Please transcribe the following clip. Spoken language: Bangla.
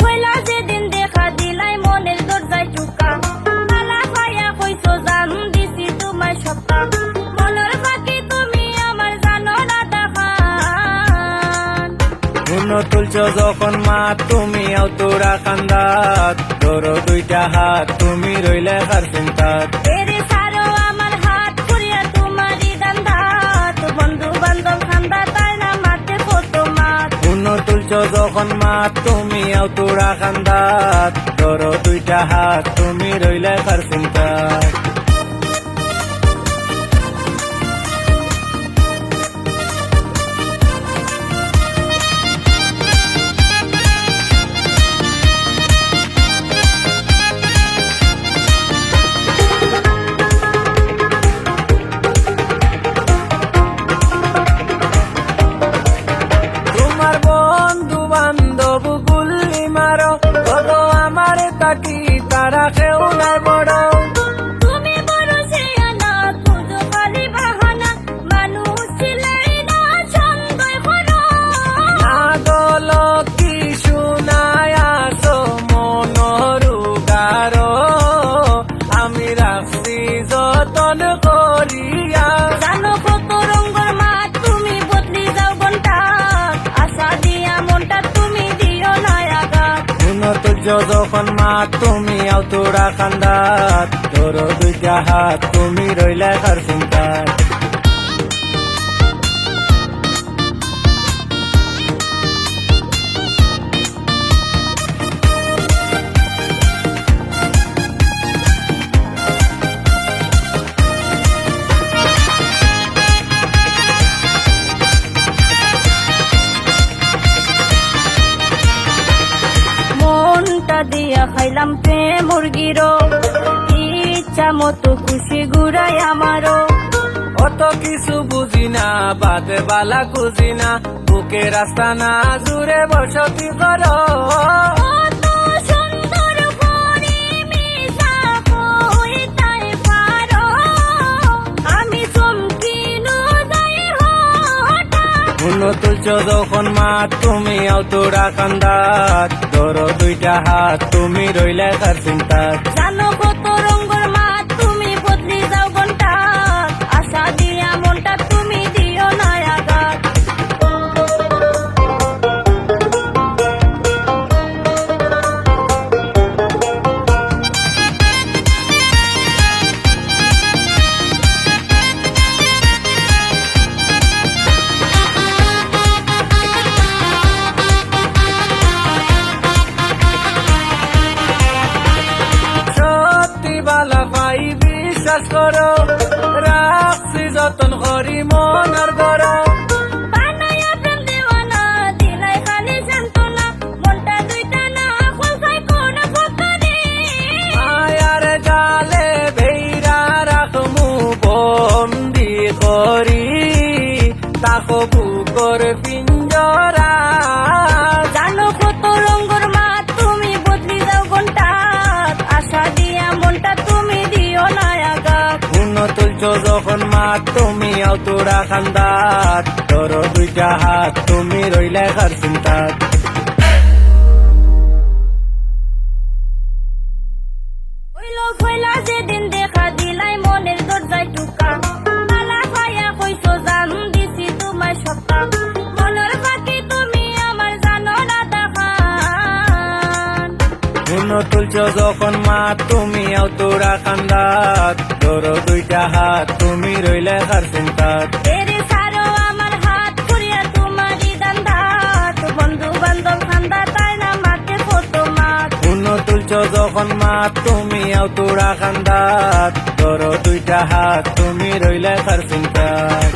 ফয়লা যেদিন দেখা দিলাই মনের দরজায় টুকা মালা পাইয়া কইছো জান দিছি তোমায় সপ্তা মনের বাকি তুমি আমার জানো না দেখান গুণ তুলছ যখন মা তুমি আও তোরা কান্দাত তোর দুইটা হাত তুমি রইলে কার চিন্তাত এরে সারো আমার হাত করিয়া তোমারই দান্দাত বন্ধু বান্ধব খান্দা তাই না মাতে কত মাত গুণ তুলছ যখন মা তুমি আও তোরা কান্দাত তোর দুইটা হাত তুমি রইলে কার চিন্তাত তোমার বন্ধু বান্ধব গুল্লি মারো কত আমার তাকি তারা কেউ নাই বড় তুমি বড় শেয়ানা খুঁজো খালি বাহানা মানুষ ছিলাই না সন্দেহ করো নাগল কি শুনায় আসো মনোরুগারো আমি রাখছি যতন করিয়া জানো কত রঙের মাত তুমি বদলি যাও ঘন্টা আশা দিয়া মনটা তুমি দিও না আঘাত গুণ তুলছ যখন মা তুমি আও তোরা কান্দাত তোর দুইটা হাত তুমি রইলে কার চিন্তাত মনটা দিয়া খাইলাম প্রেম মুরগিরো ইচ্ছা মতো খুশি ঘুরাই আমারও অত কিছু বুঝি না বাদে বালা খুঁজি না বুকে রাস্তা না জুড়ে বসতি করো কত সুন্দর করে মিশা কইতাই পারো আমি চমকিনো যাই হঠাৎ গুণ তুলছ যখন মা তুমি আও তোরা কান্দাত তোর দুইটা হাত তুমি রইলে কার চিন্তাত জানো কত রঙের মাত তুমি বদলি যাও ঘন্টা আশা দিয়া মনটা তুমি দিও না আঘাত সত্যি বালা পাই বিশ্বাস করো রাখছি যতন করি মনের গরো বানায়া প্রেম দেওয়ানা দিলাই খালি জানতোনা মনটা দুইটা না খোলসাই কোন ফকরে মায়ার জালে ভেইরা রাখমু বন্দি করি তাকো বুকর পিঞ্জরা জানো কত রঙের মাত তুমি বদলি যাও ঘন্টা আশা দিয়া মনটা তুমি দিও না আঘাত গুণ তুলছ যখন মা তুমি আও তোরা কান্দাত তোর দুইটা হাত তুমি রইলে কার চিন্তাত হইলো ফয়লা যেদিন দেখা দিলাই মনের দরজায় টুকা মালা পাইয়া কইছো জান দিছি তোমায় সপ্তা মনের বাকি তুমি আমার জানো না দেখান গুণ তুলছ যখন মা তুমি আও তোরা কান্দাত তোর দুইটা হাত তুমি রইলে কার চিন্তাত এরে সারো আমার হাত করিয়া তোমারই দান্দাত বন্ধু বান্ধব খান্দা তাই না মাতে কত মাত গুণ তুলছ যখন মা তুমি আও তোরা কান্দাত তোর দুইটা হাত তুমি রইলে কার চিন্তাত